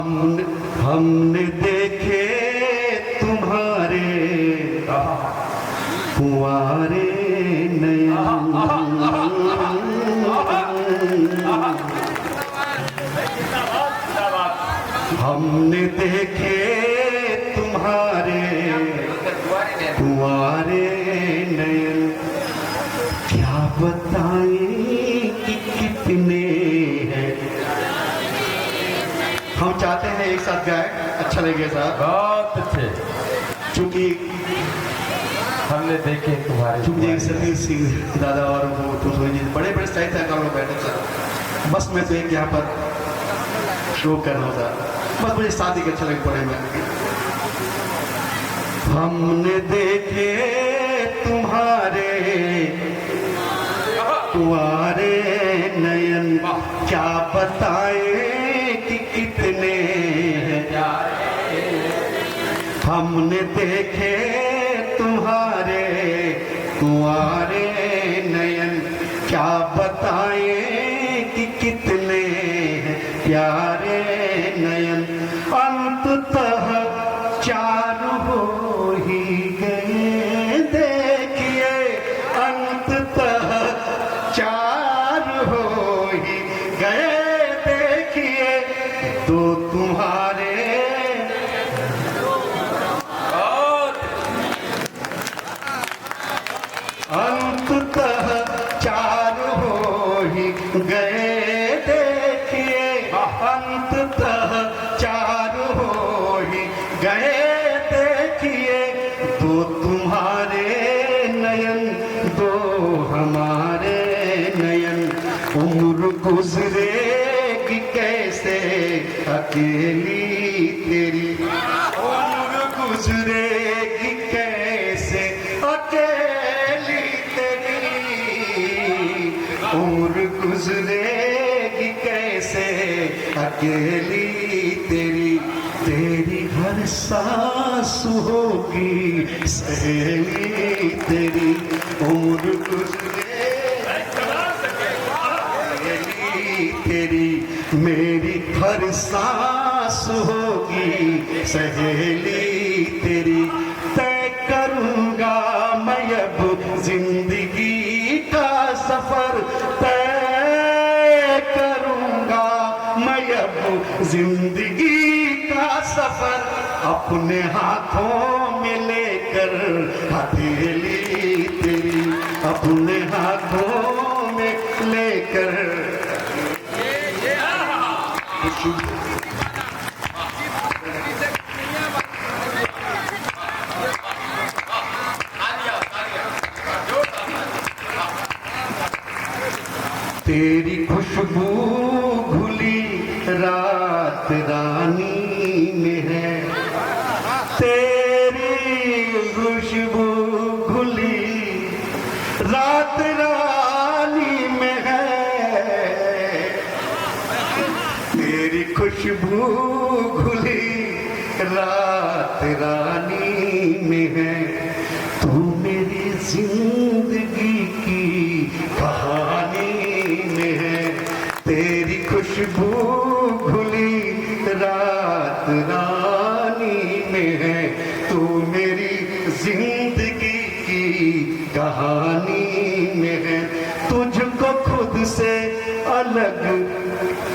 हमने देखे तुम्हारे कुंवारे नयन, हमने देखे तुम्हारे कुंवारे नयन, क्या बताएं कि कितने हैं। हम चाहते हैं एक साथ गाए, अच्छा लगेगा साहब। बहुत अच्छे। चूंकि हमने देखे तुम्हारे, चूंकि सतीश सिंह दादा और वो जी बड़े बड़े साहित्यकार लोग बैठे थे, बस मैं तो एक यहाँ पर शो कर रहा था, बस मुझे शादी के अच्छा लगे पड़े में। हमने देखे तुम्हारे कुंवारे नयन, क्या बताए कि कितने हैं। हमने देखे तुम्हारे कुंवारे नयन, क्या बताए कि कितने हैं प्यारे नयन। अंततः चार हो ही गए, देखिए अंततः चार हो ही गए, देखिए तो तुम्हारे अंततः चार हो ही गए, देखिए अंततः चार हो ही गए, देखिए दो तुम्हारे नयन, दो हमारे नयन। उम्र गुजरेगी कैसे अकेली तेरी, उम्र गुजरेगी कैसे अकेली तेरी, उम्र गुजरेगी कैसे अकेली तेरी। तेरी हर सांस होगी सहेली तेरी, उम्र गुजरेगी तेरी, मेरी हर सांस होगी सहेली तेरी। तय करूंगा मैं अब जिंदगी का सफर, तय करूंगा मैं अब जिंदगी का सफर, अपने हाथों में लेकर हथेली तेरी, अपने हाथों में लेकर। तेरी खुशबू घुली रात रानी में है, तेरी खुशबू घुली रात रानी में है, तेरी खुशबू घुली रात रानी में है। तू मेरी जिंदगी की कहानी में है, तेरी खुशबू घुली रात रानी में है। तू मेरी जिंदगी की कहानी में है। तुझको खुद से अलग,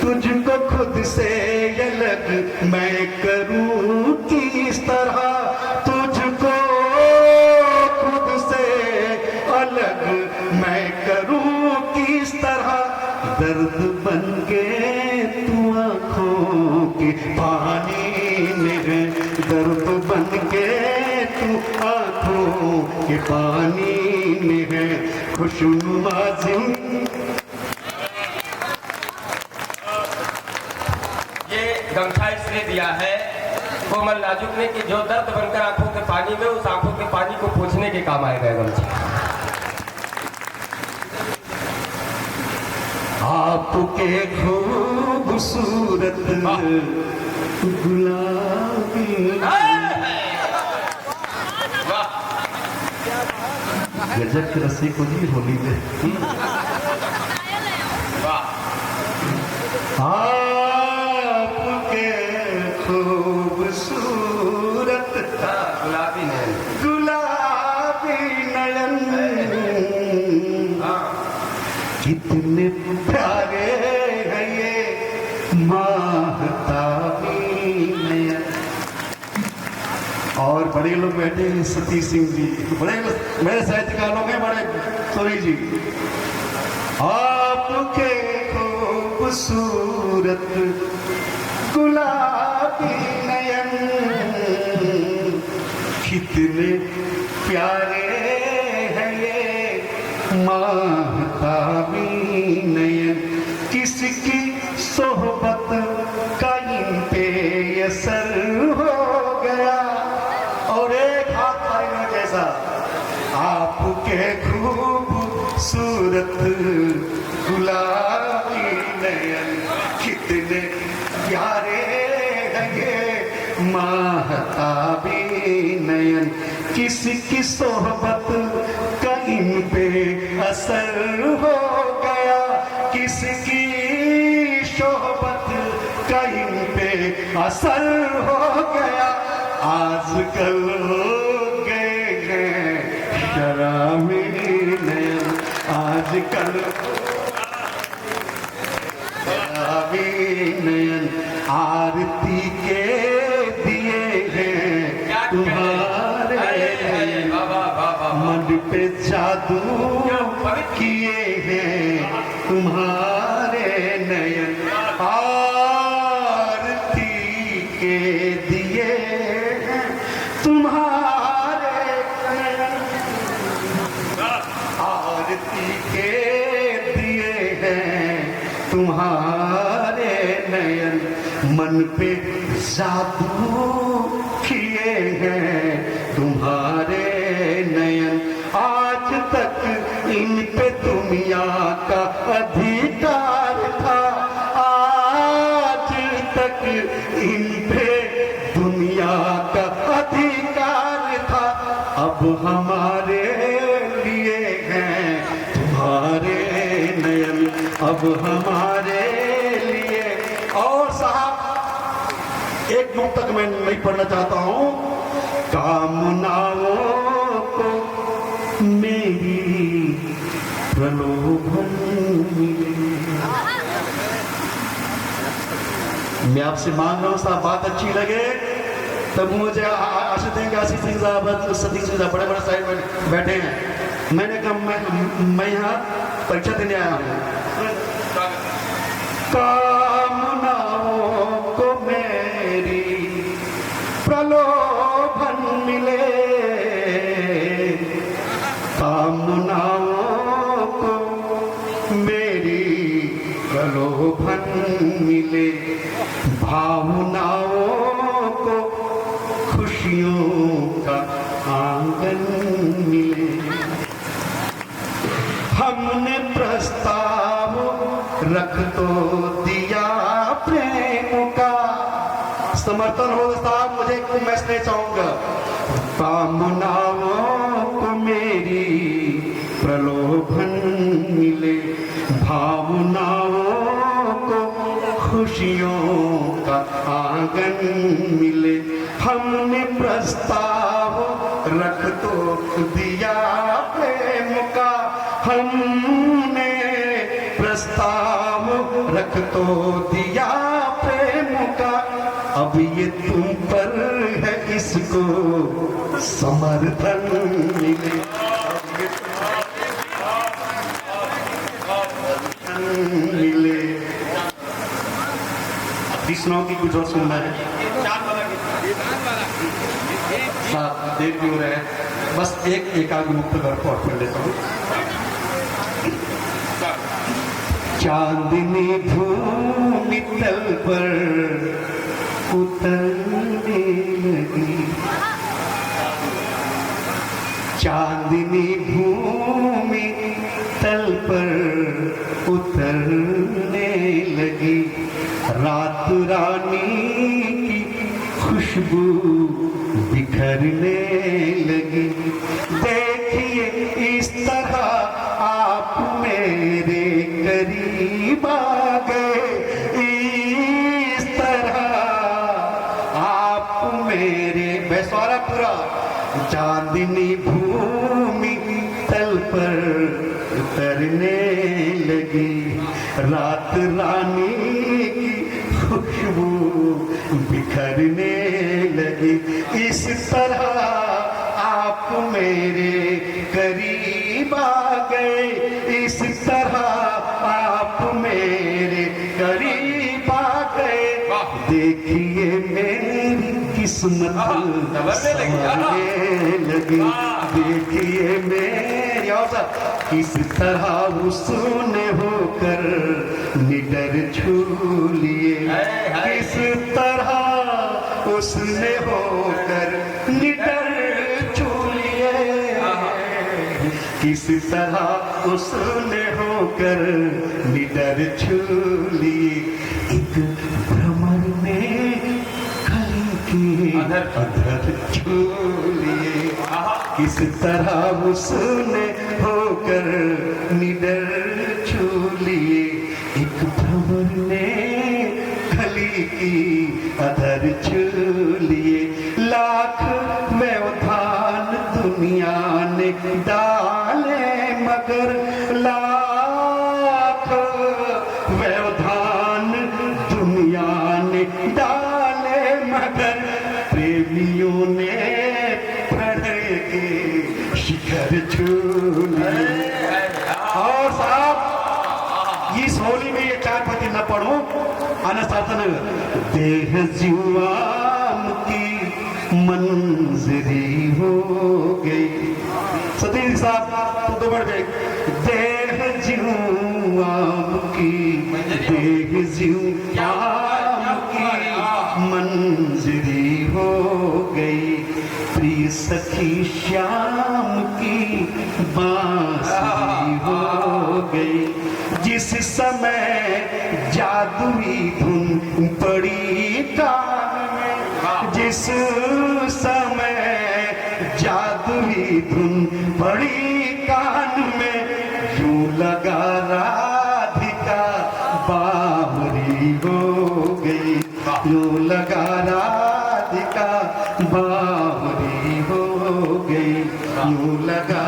तुझको खुद से अलग मैं करूं किस तरह, तुझको खुद से अलग मैं करूं किस तरह। दर्द बन के तू आंखों के पानी में है, दर्द बन के तू आंखों के पानी में है। खुशनुमा जिंदगी गमछा इसलिए दिया है कोमल नाजुक ने कि जो दर्द बनकर आंखों के पानी में, उस आंखों के पानी को पोंछने के काम आएगा गमछा। आपके खूबसूरत गुलाबी, गजब की रस्सी को दी होली में। आपके खूबसूरत गुलाबी नैन। गुलाबी नयन कितने प्यारे हैं ये माहताबी नयन। और बड़े लोग बैठे हैं, सतीश सिंह जी, बड़े मेरे साहित्यकार लोग हैं, बड़े सोनी जी। आपके खूबसूरत गुलाबी नयन कितने प्यारे हैं ये माहताबी नयन। किसकी सोहबत का इन पे असर हो गया। और एक हाथ पाएगा जैसा आपके खूबसूरत गुलाबी नयन कितने प्यारे हैं ये माहताबी नयन। किसकी सोहबत का इन पे असर हो गया। किसकी सोहबत का इन पे असर हो गया। आजकल गए हैं शराबी नयन। आजकल शराबी नयन आरती के दिए हैं तुम्हारे नयन। मन पे जादू किए हैं तुम्हारे नयन। आरती के दिए हैं तुम्हारे नयन। आरती के दिए हैं तुम्हारे नयन। मन पे जादू किए हैं तुम्हारे नयन। आज तक इन पे दुनिया का अधिकार था। आज तक इन पे दुनिया का अधिकार था। अब हमारे लिए हैं तुम्हारे नयन। अब हमारे लिए। और साहब एक नोट तक मैं नहीं पढ़ना चाहता हूं। कामनाओं को मेरी प्रलोभन मिले। मैं आपसे मांग रहा हूं साहब, बात अच्छी लगे तब मुझे आशा देंगे। आशीष सिंह साहब, सतीश सिंह साहब बड़े बड़े साइड में बैठे हैं। मैंने कहा मैं यहाँ परीक्षा देने आया हूँ। कामनाओं को मेरी प्रलोभन मिले। कामनाओं को मेरी प्रलोभन मिले। भावनाओं को खुशियों का आंगन मिले। हमने प्रस्ताव रख तो दिया प्रेम का। समर्थन हो साहब, मुझे एक मैसेज चाहूंगा। कामनाओं को मेरी प्रलोभन मिले। भावनाओं को खुशियों का आंगन मिले। हमने प्रस्ताव रख तो दिया प्रेम का। हमने प्रस्ताव रख तो दिया प्रेम का। अब ये तुम पर है इसको समर्थन मिले। मिले कृष्णों की कुछ और सुनना है साहब, देख भी हो रहे हैं। बस एक एकाग्र मुक्त घर को और पढ़ लेता हूँ। चांदनी भूमि तल पर उतरने लगी। चांदनी भूमि तल पर उतरने लगी। रात रानी की खुशबू बिखरने लगी। देखिए इस तरह आप मेरे करीब आ गए। इस तरह बैसवारा पूरा। चांदनी भूमि तल पर उतरने लगी, रात रानी की खुशबू बिखरने लगी। इस तरह आप मेरे करीब आ गए, इस तरह आप मेरे करीब आ गए। देखिए मेरी किस्मत संवरने लगी, देखिए मेरी औसत किस तरह उसने होकर निडर छू लिए, किस तरह उसने होकर निडर छू लिए, किस तरह उसने होकर निडर छू लिए। एक भ्रमर में खली की अधर छू लिए, किस तरह उसने होकर निडर छू लिए। एक भ्रमर ने खली की अधर छू लिए। लाख व्यवधान दुनिया ने डाले मगर, लाख व्यवधान दुनिया ने डाले मगर, प्रेमियों ने प्रणय के शिखर छू लिए। और साहब इस होली में ये चार पति न पढ़ो अनसातन देह जीवाम की मंजरी हो गई। सतीश साहब तो बढ़ गए। देह जीवाम की, देह जीवाम की मंजरी हो गई। प्रिय सखी श्याम की बांसुरी हो गई। जिस समय जादुई धुन पड़ी कान में, जिस समय जादुई धुन पड़ी कान में, यूं लगा राधिका बावरी हो गई, यूं लगा राधिका बावरी हो गई, यूं लगा